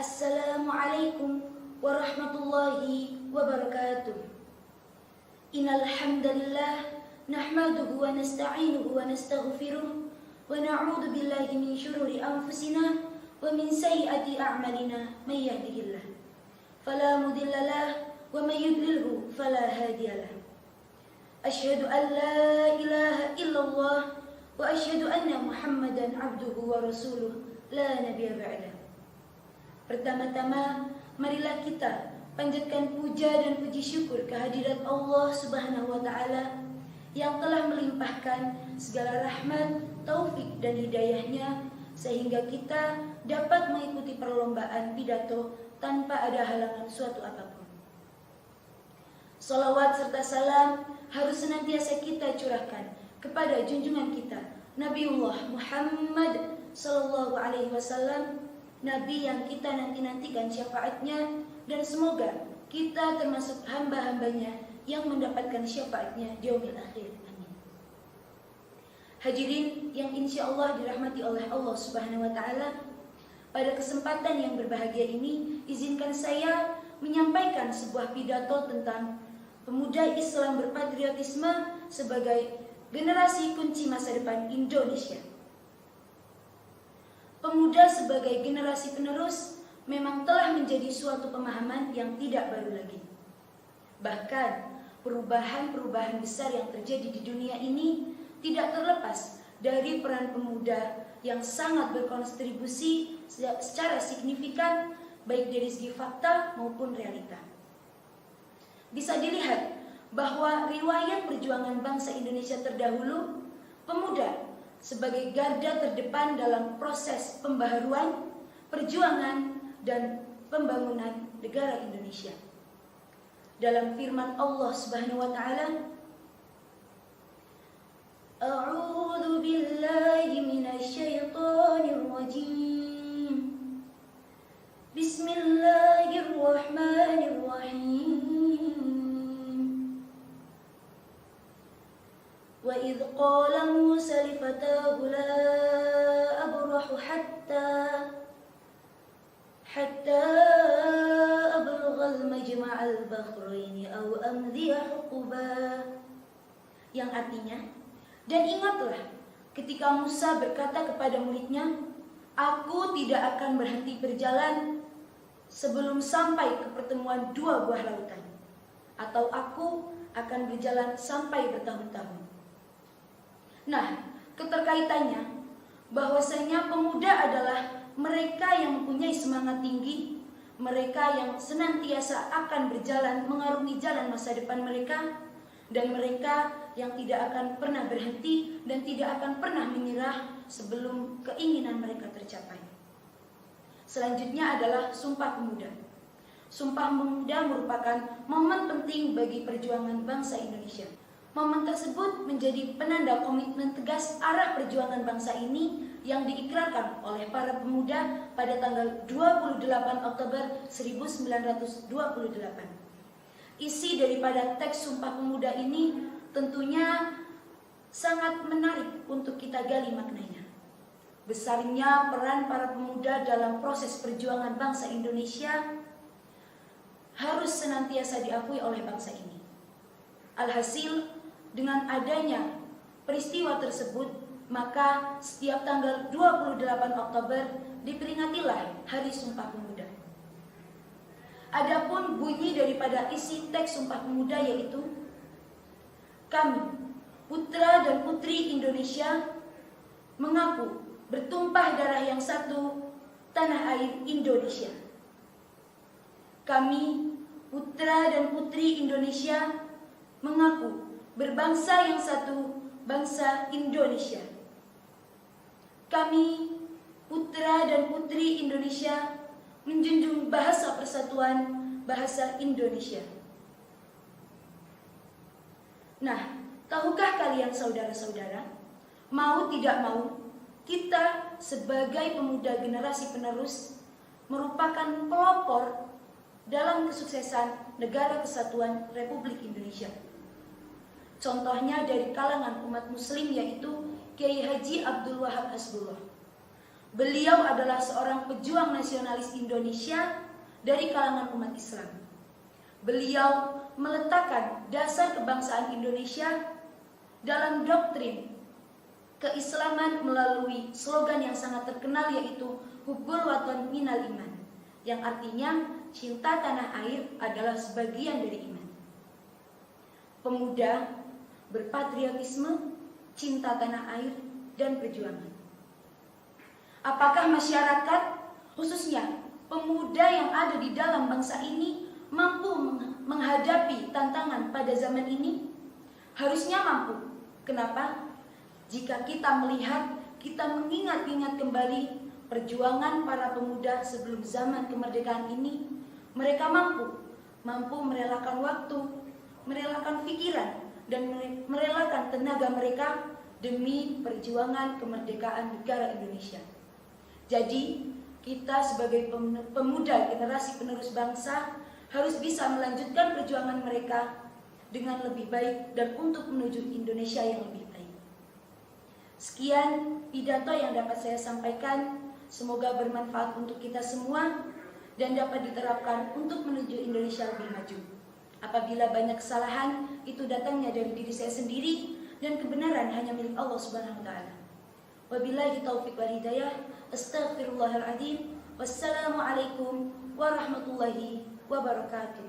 Assalamualaikum warahmatullahi wabarakatuh. Innal hamdalillah nahmaduhu wa nasta'inuhu wa nastaghfiruh wa na'udzu billahi min syururi anfusina wa min sayyiati a'malina may yahdihillah fala mudhillalah wa may yudlilhu fala hadiyalah. Asyhadu an la ilaha illallah wa asyhadu anna Muhammadan abduhu wa rasuluh la nabiyya ba'dah. Pertama-tama, marilah kita panjatkan puja dan puji syukur kehadirat Allah Subhanahu wa Ta'ala yang telah melimpahkan segala rahmat, taufik dan hidayahnya sehingga kita dapat mengikuti perlombaan pidato tanpa ada halangan suatu apapun. Salawat serta salam harus senantiasa kita curahkan kepada junjungan kita Nabiullah Muhammad sallallahu alaihi wasallam, Nabi yang kita nanti-nantikan syafaatnya, dan semoga kita termasuk hamba-hambanya yang mendapatkan syafaatnya di yaumil akhir. Amin. Hadirin yang insya Allah dirahmati oleh Allah Subhanahu wa Ta'ala, pada kesempatan yang berbahagia ini izinkan saya menyampaikan sebuah pidato tentang pemuda Islam berpatriotisme sebagai generasi kunci masa depan Indonesia. Pemuda sebagai generasi penerus memang telah menjadi suatu pemahaman yang tidak baru lagi. Bahkan perubahan-perubahan besar yang terjadi di dunia ini tidak terlepas dari peran pemuda yang sangat berkontribusi secara signifikan baik dari segi fakta maupun realita. Bisa dilihat bahwa riwayat perjuangan bangsa Indonesia terdahulu, pemuda sebagai garda terdepan dalam proses pembaharuan, perjuangan, dan pembangunan negara Indonesia. Dalam firman Allah Subhanahu wa Ta'ala, A'udzu billahi minasy syaithanir rajim. Bismillahirrahmanirrahim. Wa idh qala Musa li fatahu la abrahu hatta ablugha al-majma' al-bahrain aw amdhiya huquba, yang artinya, dan ingatlah ketika Musa berkata kepada muridnya, aku tidak akan berhenti berjalan sebelum sampai ke pertemuan dua buah lautan, atau aku akan berjalan sampai bertahun-tahun. Nah, keterkaitannya bahwasanya pemuda adalah mereka yang mempunyai semangat tinggi, mereka yang senantiasa akan berjalan mengarungi jalan masa depan mereka, dan mereka yang tidak akan pernah berhenti dan tidak akan pernah menyerah sebelum keinginan mereka tercapai. Selanjutnya adalah Sumpah Pemuda. Sumpah Pemuda merupakan momen penting bagi perjuangan bangsa Indonesia. Momen tersebut menjadi penanda komitmen tegas arah perjuangan bangsa ini yang diikrarkan oleh para pemuda pada tanggal 28 Oktober 1928. Isi daripada teks Sumpah Pemuda ini tentunya sangat menarik untuk kita gali maknanya. Besarnya peran para pemuda dalam proses perjuangan bangsa Indonesia harus senantiasa diakui oleh bangsa ini. Alhasil, dengan adanya peristiwa tersebut, maka setiap tanggal 28 Oktober diperingatilah Hari Sumpah Pemuda. Adapun bunyi daripada isi teks Sumpah Pemuda yaitu, kami, putra dan putri Indonesia, mengaku bertumpah darah yang satu, tanah air Indonesia. Kami, putra dan putri Indonesia, mengaku berbangsa yang satu, bangsa Indonesia. Kami, putra dan putri Indonesia, menjunjung bahasa persatuan, bahasa Indonesia. Nah, tahukah kalian saudara-saudara, mau tidak mau, kita sebagai pemuda generasi penerus merupakan pelopor dalam kesuksesan Negara Kesatuan Republik Indonesia. Contohnya dari kalangan umat muslim yaitu Kiai Haji Abdul Wahab Hasbullah. Beliau adalah seorang pejuang nasionalis Indonesia dari kalangan umat Islam. Beliau meletakkan dasar kebangsaan Indonesia dalam doktrin keislaman melalui slogan yang sangat terkenal, yaitu Hubbul Watan Minal Iman, yang artinya cinta tanah air adalah sebagian dari iman. Pemuda berpatriotisme, cinta tanah air, dan perjuangan. Apakah masyarakat, khususnya pemuda yang ada di dalam bangsa ini, mampu menghadapi tantangan pada zaman ini? Harusnya mampu. Kenapa? Jika kita melihat, kita mengingat-ingat kembali perjuangan para pemuda sebelum zaman kemerdekaan ini, mereka mampu merelakan waktu, merelakan pikiran, dan merelakan tenaga mereka demi perjuangan kemerdekaan negara Indonesia. Jadi, kita sebagai pemuda generasi penerus bangsa harus bisa melanjutkan perjuangan mereka dengan lebih baik dan untuk menuju Indonesia yang lebih baik. Sekian pidato yang dapat saya sampaikan. Semoga bermanfaat untuk kita semua dan dapat diterapkan untuk menuju Indonesia lebih maju. Apabila banyak kesalahan, itu datangnya dari diri saya sendiri dan kebenaran hanya milik Allah Subhanahu wa taala. Wabillahi taufiq wal hidayah. Astaghfirullahaladzim. Wassalamualaikum warahmatullahi wabarakatuh.